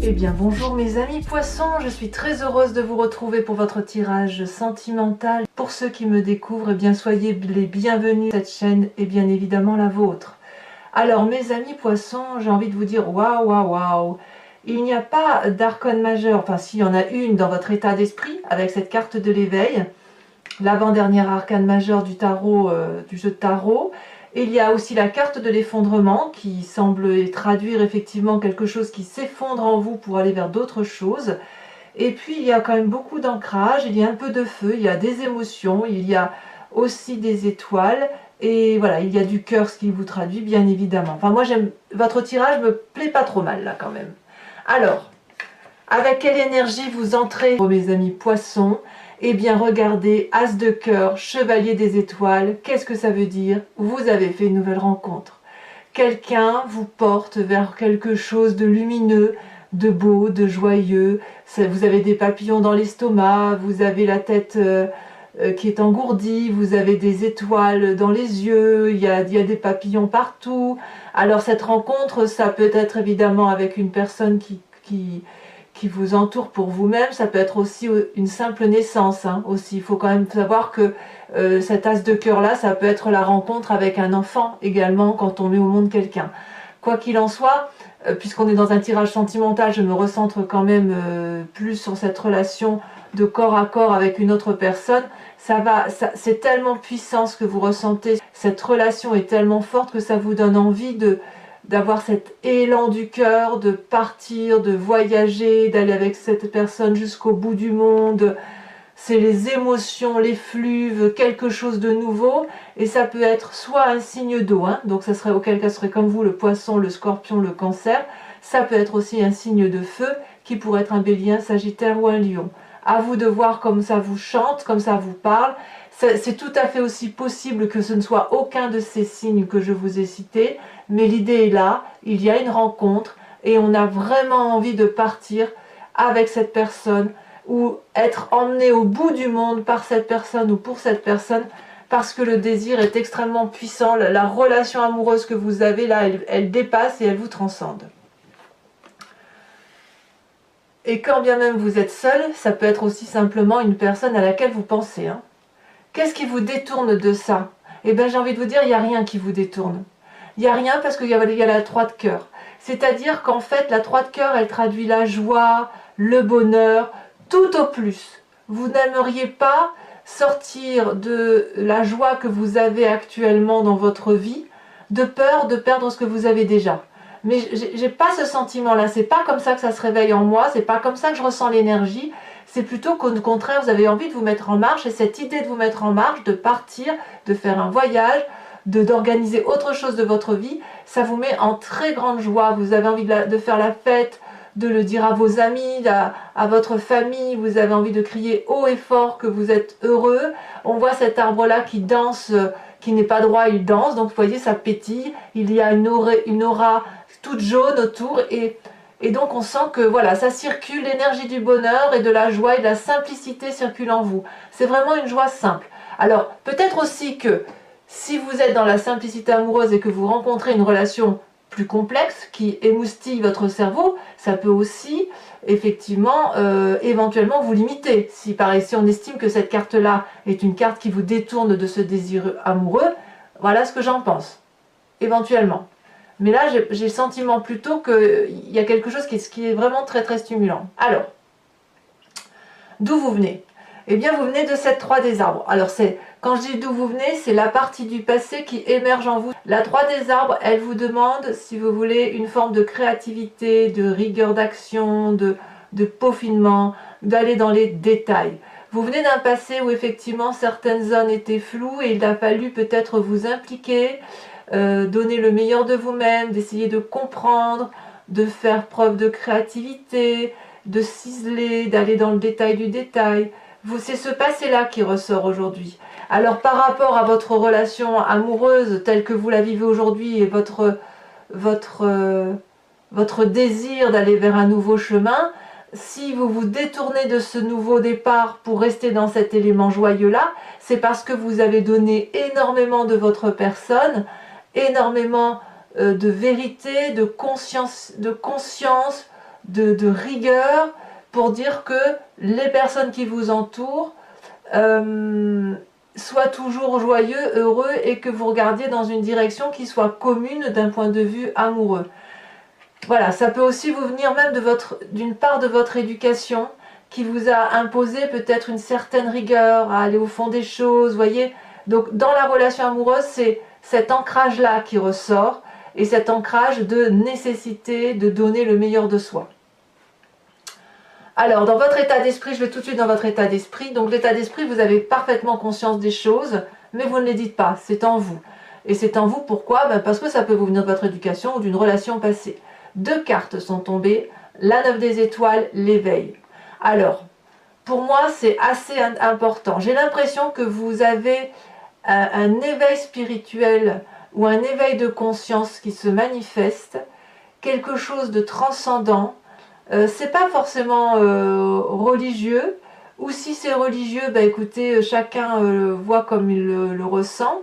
Eh bien bonjour mes amis poissons, je suis très heureuse de vous retrouver pour votre tirage sentimental. Pour ceux qui me découvrent, eh bien soyez les bienvenus. Cette chaîne est bien évidemment la vôtre. Alors mes amis poissons, j'ai envie de vous dire waouh waouh waouh. Il n'y a pas d'arcane majeur, enfin s'il y en a une dans votre état d'esprit avec cette carte de l'éveil, l'avant-dernière arcane majeure du tarot, du jeu de tarot. Il y a aussi la carte de l'effondrement qui semble traduire effectivement quelque chose qui s'effondre en vous pour aller vers d'autres choses. Et puis il y a quand même beaucoup d'ancrage, il y a un peu de feu, il y a des émotions, il y a aussi des étoiles. Et voilà, il y a du cœur, ce qui vous traduit bien évidemment. Enfin moi j'aime, votre tirage me plaît pas trop mal là quand même. Alors, avec quelle énergie vous entrez, mes amis poissons? Eh bien regardez, As de cœur, Chevalier des étoiles, qu'est-ce que ça veut dire? Vous avez fait une nouvelle rencontre. Quelqu'un vous porte vers quelque chose de lumineux, de beau, de joyeux. Vous avez des papillons dans l'estomac, vous avez la tête qui est engourdie, vous avez des étoiles dans les yeux, il y a des papillons partout. Alors cette rencontre, ça peut être évidemment avec une personne qui vous entoure pour vous-même, ça peut être aussi une simple naissance. Aussi. Il faut quand même savoir que cet as de cœur là, ça peut être la rencontre avec un enfant également quand on met au monde quelqu'un. Quoi qu'il en soit, puisqu'on est dans un tirage sentimental, je me recentre quand même plus sur cette relation de corps à corps avec une autre personne. C'est tellement puissant ce que vous ressentez, cette relation est tellement forte que ça vous donne envie d'avoir cet élan du cœur, de partir, de voyager, d'aller avec cette personne jusqu'au bout du monde. C'est les émotions, les fluves, quelque chose de nouveau. Et ça peut être soit un signe d'eau, donc ça serait auquel cas ce serait comme vous, le poisson, le scorpion, le cancer. Ça peut être aussi un signe de feu, qui pourrait être un bélier, un sagittaire ou un lion. À vous de voir comme ça vous chante, comme ça vous parle. C'est tout à fait aussi possible que ce ne soit aucun de ces signes que je vous ai cités, mais l'idée est là, il y a une rencontre et on a vraiment envie de partir avec cette personne ou être emmené au bout du monde par cette personne ou pour cette personne parce que le désir est extrêmement puissant, la relation amoureuse que vous avez là, elle dépasse et elle vous transcende. Et quand bien même vous êtes seul, ça peut être aussi simplement une personne à laquelle vous pensez. Qu'est-ce qui vous détourne de ça? Eh bien j'ai envie de vous dire, il n'y a rien qui vous détourne. Il n'y a rien parce qu'il y a la 3 de cœur. C'est-à-dire qu'en fait, la 3 de cœur, elle traduit la joie, le bonheur, tout au plus. Vous n'aimeriez pas sortir de la joie que vous avez actuellement dans votre vie, de peur de perdre ce que vous avez déjà. Mais j'ai pas ce sentiment-là, c'est pas comme ça que ça se réveille en moi, c'est pas comme ça que je ressens l'énergie, c'est plutôt qu'au contraire, vous avez envie de vous mettre en marche, et cette idée de vous mettre en marche, de partir, de faire un voyage, d'organiser autre chose de votre vie, ça vous met en très grande joie. Vous avez envie de faire la fête, de le dire à vos amis, à votre famille, vous avez envie de crier haut et fort que vous êtes heureux. On voit cet arbre-là qui danse, qui n'est pas droit, il danse, donc vous voyez, ça pétille, il y a une aura toute jaune autour, et donc on sent que voilà, ça circule, l'énergie du bonheur et de la joie et de la simplicité circule en vous. C'est vraiment une joie simple. Alors, peut-être aussi que si vous êtes dans la simplicité amoureuse et que vous rencontrez une relation plus complexe qui émoustille votre cerveau, ça peut aussi effectivement éventuellement vous limiter. Si on estime que cette carte-là est une carte qui vous détourne de ce désir amoureux, voilà ce que j'en pense, éventuellement. Mais là, j'ai le sentiment plutôt qu'il y a quelque chose qui est vraiment très très stimulant. Alors, d'où vous venez? Eh bien, vous venez de cette 3 des arbres. Alors, quand je dis d'où vous venez, c'est la partie du passé qui émerge en vous. La 3 des arbres, elle vous demande, si vous voulez, une forme de créativité, de rigueur d'action, de peaufinement, d'aller dans les détails. Vous venez d'un passé où effectivement certaines zones étaient floues et il a fallu peut-être vous impliquer, donner le meilleur de vous-même, d'essayer de comprendre, de faire preuve de créativité, de ciseler, d'aller dans le détail du détail. C'est ce passé-là qui ressort aujourd'hui. Alors par rapport à votre relation amoureuse telle que vous la vivez aujourd'hui et votre désir d'aller vers un nouveau chemin, si vous vous détournez de ce nouveau départ pour rester dans cet élément joyeux-là, c'est parce que vous avez donné énormément de votre personne, énormément de vérité, de conscience, de rigueur pour dire que les personnes qui vous entourent soient toujours joyeux, heureux et que vous regardiez dans une direction qui soit commune d'un point de vue amoureux. Voilà, ça peut aussi vous venir même d'une part de votre éducation qui vous a imposé peut-être une certaine rigueur à aller au fond des choses, voyez. Donc dans la relation amoureuse, c'est cet ancrage-là qui ressort et cet ancrage de nécessité de donner le meilleur de soi. Alors, dans votre état d'esprit, je vais tout de suite dans votre état d'esprit. Donc l'état d'esprit, vous avez parfaitement conscience des choses, mais vous ne les dites pas, c'est en vous. Et c'est en vous, pourquoi? Parce que ça peut vous venir de votre éducation ou d'une relation passée. 2 cartes sont tombées, la 9 des étoiles, l'éveil. Alors, pour moi, c'est assez important. J'ai l'impression que vous avez un éveil spirituel ou un éveil de conscience qui se manifeste, quelque chose de transcendant. C'est pas forcément religieux, ou si c'est religieux, écoutez, chacun voit comme il le ressent,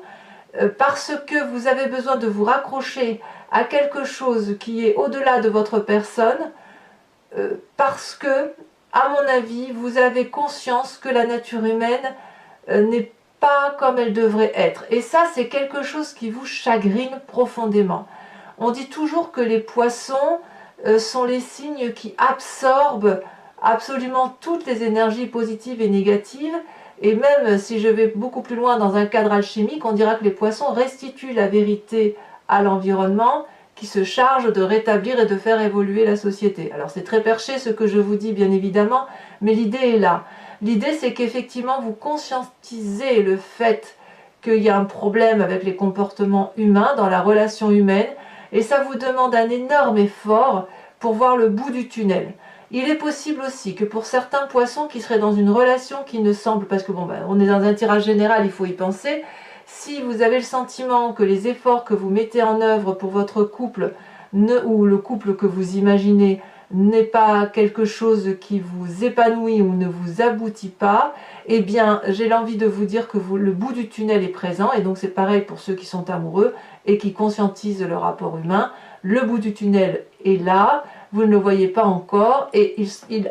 parce que vous avez besoin de vous raccrocher à quelque chose qui est au-delà de votre personne, parce que, à mon avis, vous avez conscience que la nature humaine n'est pas comme elle devrait être. Et ça, c'est quelque chose qui vous chagrine profondément. On dit toujours que les poissons sont les signes qui absorbent absolument toutes les énergies positives et négatives. Et même si je vais beaucoup plus loin dans un cadre alchimique, on dira que les poissons restituent la vérité à l'environnement qui se charge de rétablir et de faire évoluer la société. Alors c'est très perché ce que je vous dis bien évidemment, mais l'idée est là. L'idée c'est qu'effectivement vous conscientisez le fait qu'il y a un problème avec les comportements humains dans la relation humaine et ça vous demande un énorme effort pour voir le bout du tunnel. Il est possible aussi que pour certains poissons qui seraient dans une relation qui ne semble, parce que on est dans un tirage général, il faut y penser, si vous avez le sentiment que les efforts que vous mettez en œuvre pour votre couple ou le couple que vous imaginez n'est pas quelque chose qui vous épanouit ou ne vous aboutit pas, eh bien j'ai l'envie de vous dire que le bout du tunnel est présent, et donc c'est pareil pour ceux qui sont amoureux et qui conscientisent le rapport humain. Le bout du tunnel est là, vous ne le voyez pas encore, et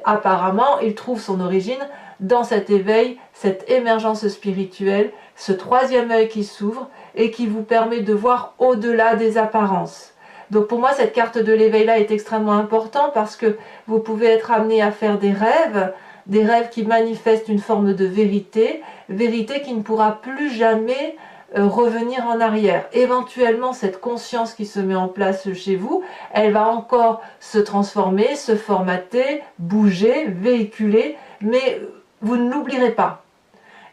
apparemment il trouve son origine dans cet éveil, cette émergence spirituelle, ce 3e œil qui s'ouvre et qui vous permet de voir au-delà des apparences. Donc pour moi cette carte de l'éveil là est extrêmement importante parce que vous pouvez être amené à faire des rêves qui manifestent une forme de vérité, vérité qui ne pourra plus jamais revenir en arrière. Éventuellement cette conscience qui se met en place chez vous, elle va encore se transformer, se formater, bouger, véhiculer, mais vous ne l'oublierez pas.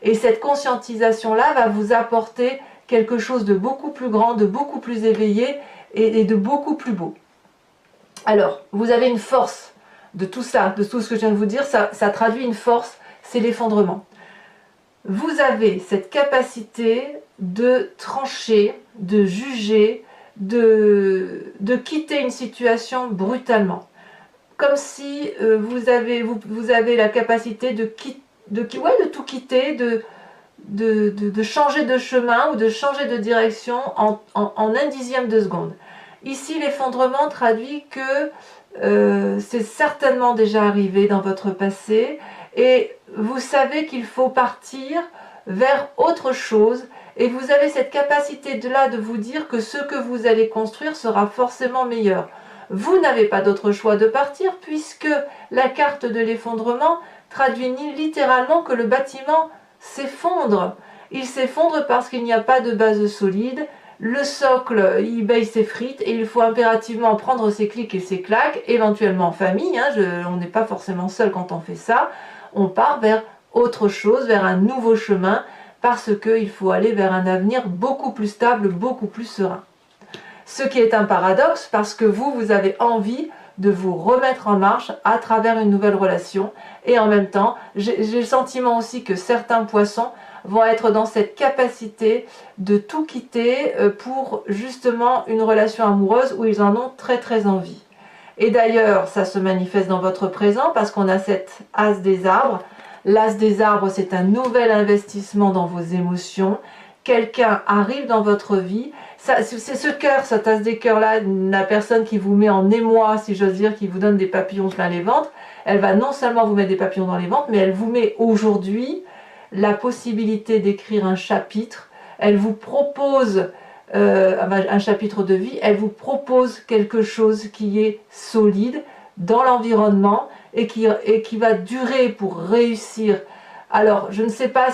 Et cette conscientisation-là va vous apporter quelque chose de beaucoup plus grand, de beaucoup plus éveillé et de beaucoup plus beau. Alors, vous avez une force de tout ça, de tout ce que je viens de vous dire, ça traduit une force, c'est l'effondrement. Vous avez cette capacité de trancher, de juger, de quitter une situation brutalement. Comme si vous avez la capacité de tout quitter, de changer de chemin ou de changer de direction en 1/10 de seconde. Ici, l'effondrement traduit que c'est certainement déjà arrivé dans votre passé et vous savez qu'il faut partir vers autre chose et vous avez cette capacité de vous dire que ce que vous allez construire sera forcément meilleur. Vous n'avez pas d'autre choix de partir puisque la carte de l'effondrement traduit littéralement que le bâtiment s'effondre. Il s'effondre parce qu'il n'y a pas de base solide, le socle il s'effrite et il faut impérativement prendre ses clics et ses claques, éventuellement en famille, on n'est pas forcément seul quand on fait ça, on part vers autre chose, vers un nouveau chemin, parce qu'il faut aller vers un avenir beaucoup plus stable, beaucoup plus serein. Ce qui est un paradoxe parce que vous avez envie de vous remettre en marche à travers une nouvelle relation et en même temps, j'ai le sentiment aussi que certains poissons vont être dans cette capacité de tout quitter pour justement une relation amoureuse où ils en ont très très envie. Et d'ailleurs, ça se manifeste dans votre présent parce qu'on a cette as des arbres. L'as des arbres, c'est un nouvel investissement dans vos émotions. Quelqu'un arrive dans votre vie C'est ce cœur, cette tasse des cœurs là, la personne qui vous met en émoi, si j'ose dire, qui vous donne des papillons plein les ventres, elle va non seulement vous mettre des papillons dans les ventres, mais elle vous met aujourd'hui la possibilité d'écrire un chapitre. Elle vous propose un chapitre de vie, elle vous propose quelque chose qui est solide dans l'environnement et qui va durer pour réussir. Alors, je ne sais pas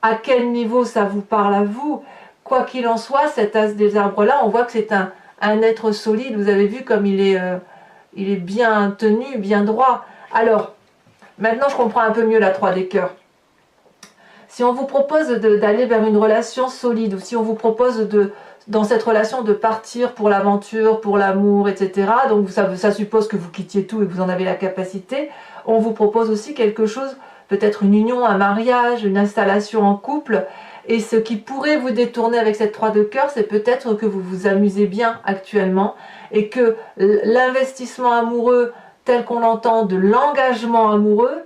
à quel niveau ça vous parle à vous. Quoi qu'il en soit, cet as des arbres-là, on voit que c'est un être solide. Vous avez vu comme il est bien tenu, bien droit. Alors, maintenant je comprends un peu mieux la 3 des cœurs. Si on vous propose d'aller vers une relation solide, ou si on vous propose dans cette relation de partir pour l'aventure, pour l'amour, etc., donc ça suppose que vous quittiez tout et que vous en avez la capacité, on vous propose aussi quelque chose, peut-être une union, un mariage, une installation en couple, et ce qui pourrait vous détourner avec cette 3 de cœur, c'est peut-être que vous vous amusez bien actuellement, et que l'investissement amoureux, tel qu'on l'entend, de l'engagement amoureux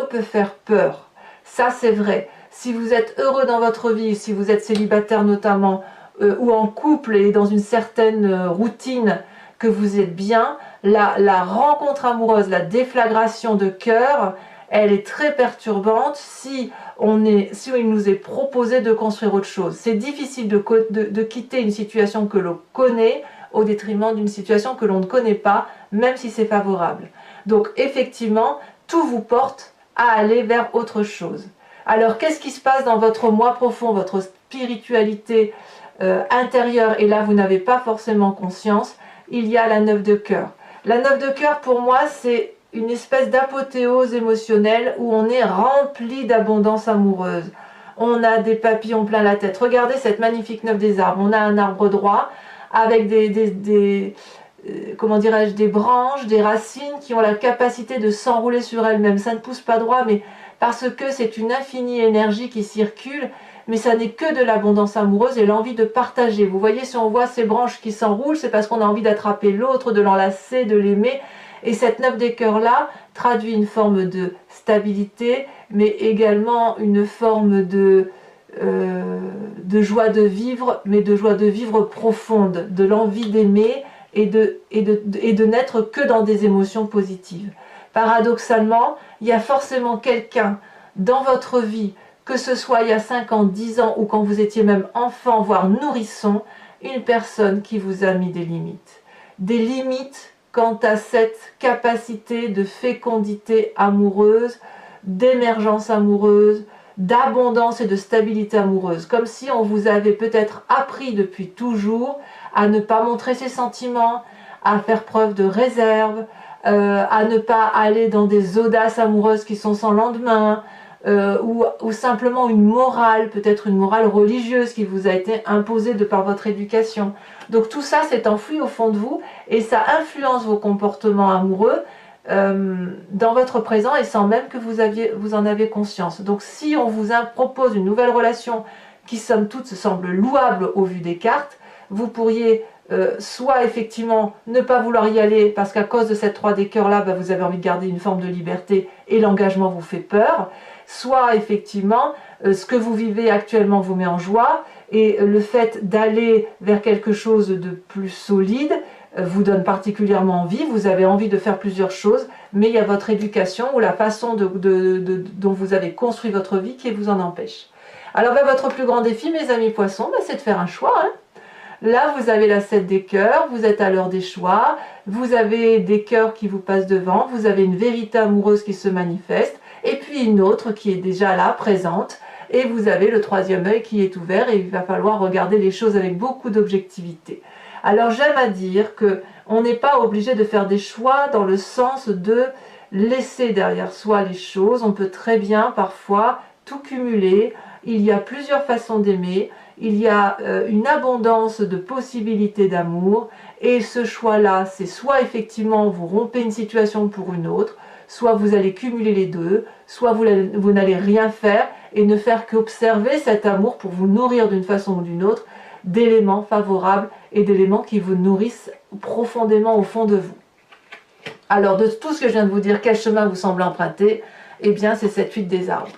peut faire peur. Ça, c'est vrai. Si vous êtes heureux dans votre vie, si vous êtes célibataire notamment, ou en couple et dans une certaine routine, que vous êtes bien, la rencontre amoureuse, la déflagration de cœur, elle est très perturbante si il nous est proposé de construire autre chose. C'est difficile de quitter une situation que l'on connaît au détriment d'une situation que l'on ne connaît pas, même si c'est favorable. Donc effectivement, tout vous porte à aller vers autre chose. Alors, qu'est-ce qui se passe dans votre moi profond, votre spiritualité intérieure? Et là, vous n'avez pas forcément conscience. Il y a la 9 de cœur. La 9 de cœur, pour moi, c'est une espèce d'apothéose émotionnelle où on est rempli d'abondance amoureuse. On a des papillons plein la tête. Regardez cette magnifique 9 des arbres. On a un arbre droit avec comment dirais-je, des branches, des racines qui ont la capacité de s'enrouler sur elles-mêmes. Ça ne pousse pas droit, mais parce que c'est une infinie énergie qui circule, mais ça n'est que de l'abondance amoureuse et l'envie de partager. Vous voyez, si on voit ces branches qui s'enroulent, c'est parce qu'on a envie d'attraper l'autre, de l'enlacer, de l'aimer. Et cette 9 des cœurs-là traduit une forme de stabilité, mais également une forme de joie de vivre, mais de joie de vivre profonde, de l'envie d'aimer, et de n'être que dans des émotions positives. Paradoxalement, il y a forcément quelqu'un dans votre vie, que ce soit il y a 5 ans, 10 ans, ou quand vous étiez même enfant, voire nourrisson, une personne qui vous a mis des limites. Des limites quant à cette capacité de fécondité amoureuse, d'émergence amoureuse, d'abondance et de stabilité amoureuse. Comme si on vous avait peut-être appris depuis toujours à ne pas montrer ses sentiments, à faire preuve de réserve, à ne pas aller dans des audaces amoureuses qui sont sans lendemain, ou simplement une morale, peut-être une morale religieuse qui vous a été imposée de par votre éducation. Donc tout ça s'est enfoui au fond de vous et ça influence vos comportements amoureux dans votre présent et sans même que vous en avez conscience. Donc si on vous propose une nouvelle relation qui somme toute semble louable au vu des cartes, vous pourriez soit effectivement ne pas vouloir y aller parce qu'à cause de cette 3 des cœurs là, vous avez envie de garder une forme de liberté et l'engagement vous fait peur, soit effectivement ce que vous vivez actuellement vous met en joie et le fait d'aller vers quelque chose de plus solide vous donne particulièrement envie, vous avez envie de faire plusieurs choses, mais il y a votre éducation ou la façon dont vous avez construit votre vie qui vous en empêche. Alors votre plus grand défi, mes amis poissons, c'est de faire un choix. Là, vous avez la 7 des cœurs, vous êtes à l'heure des choix, vous avez des cœurs qui vous passent devant, vous avez une vérité amoureuse qui se manifeste, et puis une autre qui est déjà là, présente, et vous avez le 3e œil qui est ouvert, et il va falloir regarder les choses avec beaucoup d'objectivité. Alors j'aime à dire qu'on n'est pas obligé de faire des choix dans le sens de laisser derrière soi les choses, on peut très bien parfois tout cumuler, il y a plusieurs façons d'aimer, il y a une abondance de possibilités d'amour et ce choix-là, c'est soit effectivement vous rompez une situation pour une autre, soit vous allez cumuler les deux, soit vous n'allez rien faire et ne faire qu'observer cet amour pour vous nourrir d'une façon ou d'une autre d'éléments favorables et d'éléments qui vous nourrissent profondément au fond de vous. Alors de tout ce que je viens de vous dire, quel chemin vous semble emprunter? Eh bien c'est cette 8 des arbres.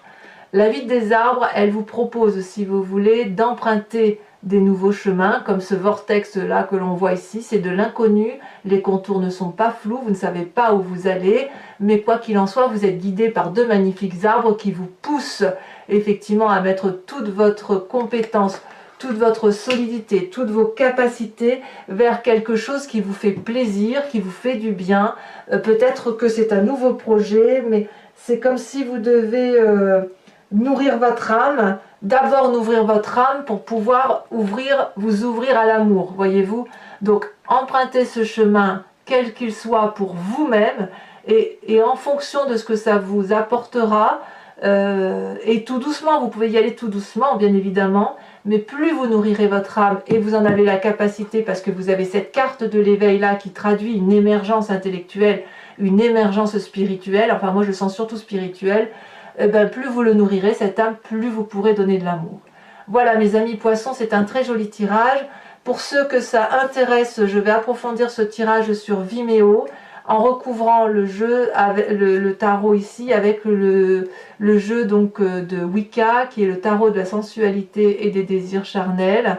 La 8 des arbres, elle vous propose, si vous voulez, d'emprunter des nouveaux chemins, comme ce vortex-là que l'on voit ici, c'est de l'inconnu, les contours ne sont pas flous, vous ne savez pas où vous allez, mais quoi qu'il en soit, vous êtes guidé par deux magnifiques arbres qui vous poussent effectivement à mettre toute votre compétence, toute votre solidité, toutes vos capacités vers quelque chose qui vous fait plaisir, qui vous fait du bien. Peut-être que c'est un nouveau projet, mais c'est comme si vous devez nourrir votre âme, d'abord nourrir votre âme pour pouvoir vous ouvrir à l'amour, voyez-vous. Donc empruntez ce chemin, quel qu'il soit, pour vous-même, et en fonction de ce que ça vous apportera, et tout doucement, vous pouvez y aller tout doucement, bien évidemment, mais plus vous nourrirez votre âme, et vous en avez la capacité, parce que vous avez cette carte de l'éveil là qui traduit une émergence intellectuelle, une émergence spirituelle, enfin moi je sens surtout spirituelle, plus vous le nourrirez, cette âme, plus vous pourrez donner de l'amour. Voilà mes amis poissons, c'est un très joli tirage. Pour ceux que ça intéresse, je vais approfondir ce tirage sur Vimeo, en recouvrant le jeu, avec le tarot ici, avec le jeu donc de Wicca, qui est le tarot de la sensualité et des désirs charnels.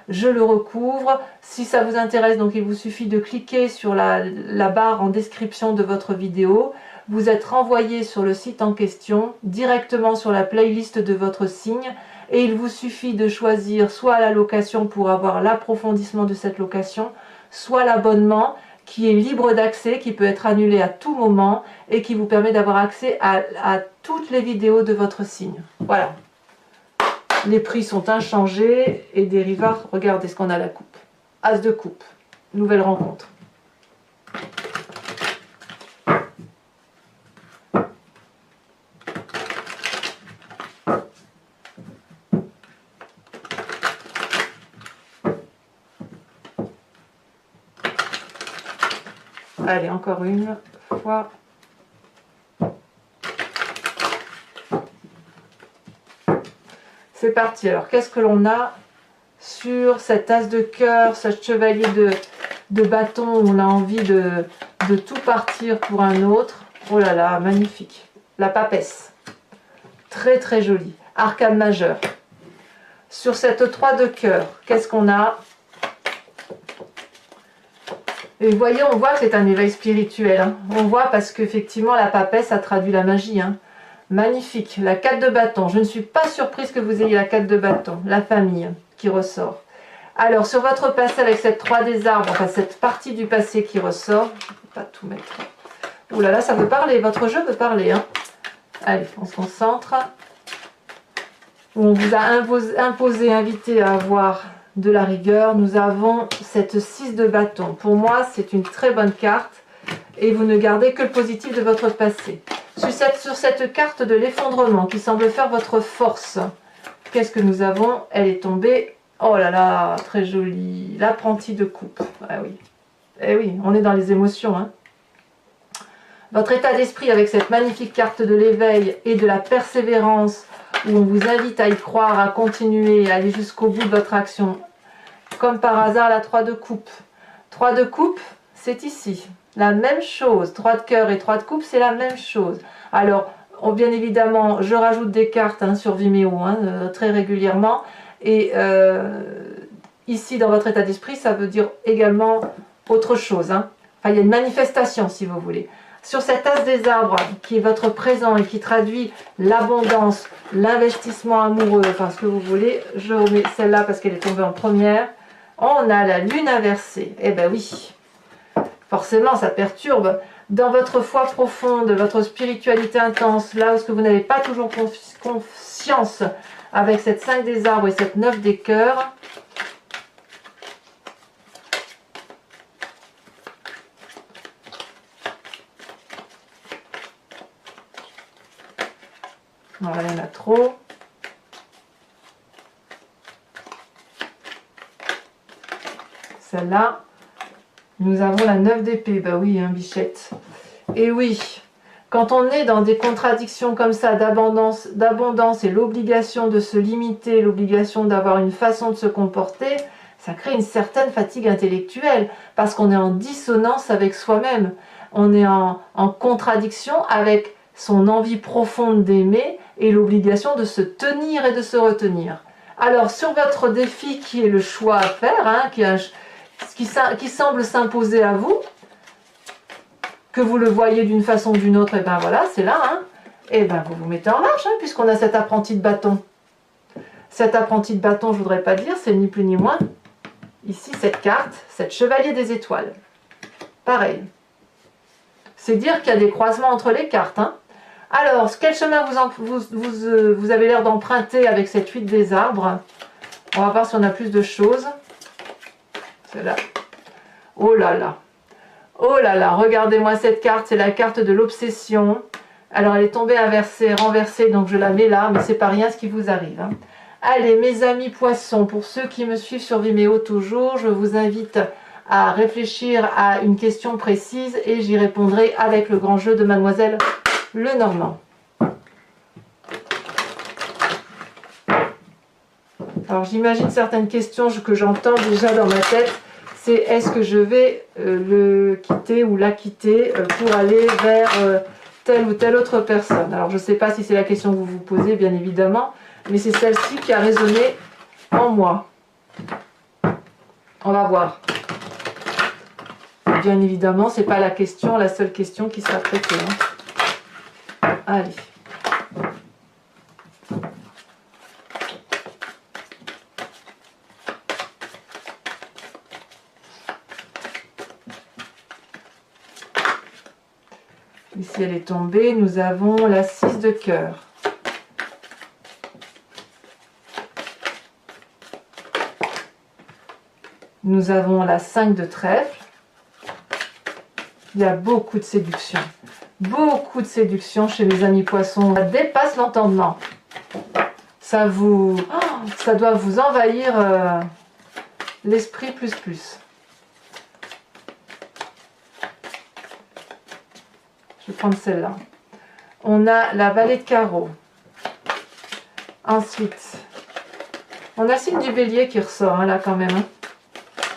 Je le recouvre. Si ça vous intéresse, donc il vous suffit de cliquer sur la barre en description de votre vidéo. Vous êtes renvoyé sur le site en question, directement sur la playlist de votre signe, et il vous suffit de choisir soit la location pour avoir l'approfondissement de cette location, soit l'abonnement qui est libre d'accès, qui peut être annulé à tout moment et qui vous permet d'avoir accès à toutes les vidéos de votre signe. Voilà. Les prix sont inchangés et Dériva, regardez ce qu'on a, la coupe. As de coupe, nouvelle rencontre. Allez, encore une fois. C'est parti. Alors, qu'est-ce que l'on a sur cet as de cœur, ce chevalier de bâton où on a envie de tout partir pour un autre? Oh là là, magnifique. La papesse. Très très jolie. Arcane majeur. Sur cette 3 de cœur, qu'est-ce qu'on a? Et vous voyez, on voit que c'est un éveil spirituel. Hein. On voit parce qu'effectivement, la papesse, ça traduit la magie. Hein. Magnifique. La 4 de bâton. Je ne suis pas surprise que vous ayez la 4 de bâton. La famille qui ressort. Alors, sur votre passé avec cette 3 des arbres, enfin cette partie du passé qui ressort, je ne peux pas tout mettre. Ouh là là, ça veut parler. Votre jeu peut parler. Hein. Allez, on se concentre. On vous a imposé, invité à avoir de la rigueur. Nous avons cette 6 de bâton. Pour moi, c'est une très bonne carte et vous ne gardez que le positif de votre passé. Sur cette carte de l'effondrement qui semble faire votre force, qu'est-ce que nous avons? Elle est tombée. Oh là là, très jolie. L'apprenti de coupe. Ah oui. Eh oui, on est dans les émotions. Hein. Votre état d'esprit avec cette magnifique carte de l'éveil et de la persévérance, où on vous invite à y croire, à continuer, à aller jusqu'au bout de votre action. Comme par hasard, la 3 de coupe. 3 de coupe, c'est ici. La même chose. 3 de cœur et 3 de coupe, c'est la même chose. Alors, bien évidemment, je rajoute des cartes hein, sur Vimeo très régulièrement. Et ici, dans votre état d'esprit, ça veut dire également autre chose. Hein. Enfin, il y a une manifestation, si vous voulez. Sur cet as des arbres, qui est votre présent et qui traduit l'abondance, l'investissement amoureux, enfin ce que vous voulez, je remets celle-là parce qu'elle est tombée en première. On a la lune inversée. Eh ben oui, forcément ça perturbe. Dans votre foi profonde, votre spiritualité intense, là où ce que vous n'avez pas toujours conscience avec cette 5 des arbres et cette 9 des cœurs, voilà, il y en a trop. Celle-là, nous avons la 9 d'épée. Bah oui, hein, bichette. Et oui, quand on est dans des contradictions comme ça, d'abondance et l'obligation de se limiter, l'obligation d'avoir une façon de se comporter, ça crée une certaine fatigue intellectuelle, parce qu'on est en dissonance avec soi-même. On est en contradiction avec son envie profonde d'aimer et l'obligation de se tenir et de se retenir. Alors, sur votre défi qui est le choix à faire, hein, qui semble s'imposer à vous, que vous le voyez d'une façon ou d'une autre, et ben voilà, c'est là, hein, et ben vous vous mettez en marche, hein, puisqu'on a cet apprenti de bâton. Cet apprenti de bâton, je ne voudrais pas dire, c'est ni plus ni moins, ici, cette carte, cette chevalier des étoiles. Pareil. C'est dire qu'il y a des croisements entre les cartes, hein. Alors, quel chemin vous avez l'air d'emprunter avec cette 8 des arbres? On va voir si on a plus de choses. C'est là. Oh là là. Oh là là, regardez-moi cette carte, c'est la carte de l'obsession. Alors, elle est tombée inversée, renversée, donc je la mets là, mais c'est pas rien ce qui vous arrive, hein. Allez, mes amis poissons, pour ceux qui me suivent sur Vimeo toujours, je vous invite à réfléchir à une question précise et j'y répondrai avec le grand jeu de Mademoiselle Lenormand. Alors j'imagine certaines questions que j'entends déjà dans ma tête, c'est est-ce que je vais le quitter ou la quitter pour aller vers telle ou telle autre personne. Alors je ne sais pas si c'est la question que vous vous posez, bien évidemment, mais c'est celle-ci qui a résonné en moi. On va voir. Bien évidemment, ce n'est pas la question, la seule question qui sera traitée, hein. Allez. Ici, elle est tombée. Nous avons la 6 de cœur. Nous avons la 5 de trèfle. Il y a beaucoup de séduction. Beaucoup de séduction chez mes amis poissons. Ça dépasse l'entendement. Ça doit vous envahir l'esprit plus. Je vais prendre celle-là. On a la vallée de carreau. Ensuite, on a le signe du bélier qui ressort, hein, là quand même, hein.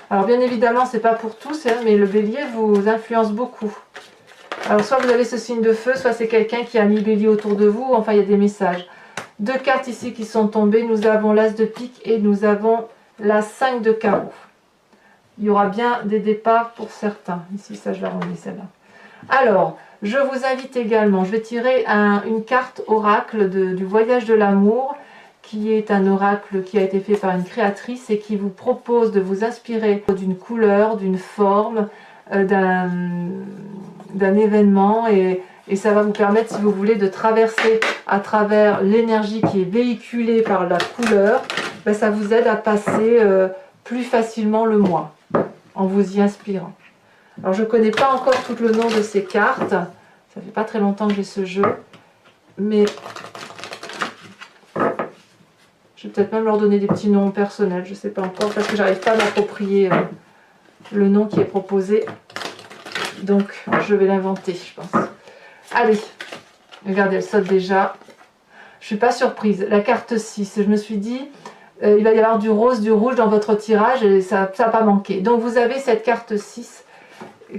Alors bien évidemment, c'est pas pour tous, hein, mais le bélier vous influence beaucoup. Alors soit vous avez ce signe de feu, soit c'est quelqu'un qui a mis bélier autour de vous, enfin il y a des messages. Deux cartes ici qui sont tombées, nous avons l'as de pique et nous avons la 5 de carreau. Il y aura bien des départs pour certains. Ici, ça je la remets celle-là. Alors, je vous invite également, je vais tirer une carte oracle du voyage de l'amour, qui est un oracle qui a été fait par une créatrice et qui vous propose de vous inspirer d'une couleur, d'une forme, d'un événement et ça va vous permettre, si vous voulez, de traverser à travers l'énergie qui est véhiculée par la couleur. Ben, ça vous aide à passer plus facilement le mois en vous y inspirant. Alors je ne connais pas encore tout le nom de ces cartes, ça fait pas très longtemps que j'ai ce jeu, mais je vais peut-être même leur donner des petits noms personnels, je ne sais pas encore, parce que j'arrive pas à m'approprier le nom qui est proposé, donc je vais l'inventer, je pense. Allez, regardez, elle saute déjà, je ne suis pas surprise, la carte 6, je me suis dit, il va y avoir du rose, du rouge dans votre tirage, et ça n'a pas manqué. Donc vous avez cette carte 6,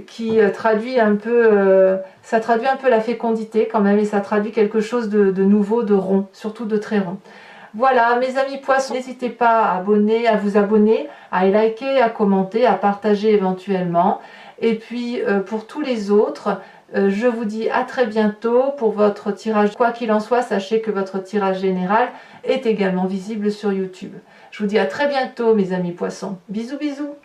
qui traduit un peu, ça traduit un peu la fécondité quand même, et ça traduit quelque chose de nouveau, de rond, surtout de très rond. Voilà, mes amis poissons, n'hésitez pas à vous abonner, à liker, à commenter, à partager éventuellement. Et puis pour tous les autres, je vous dis à très bientôt pour votre tirage. Quoi qu'il en soit, sachez que votre tirage général est également visible sur YouTube. Je vous dis à très bientôt mes amis poissons. Bisous bisous.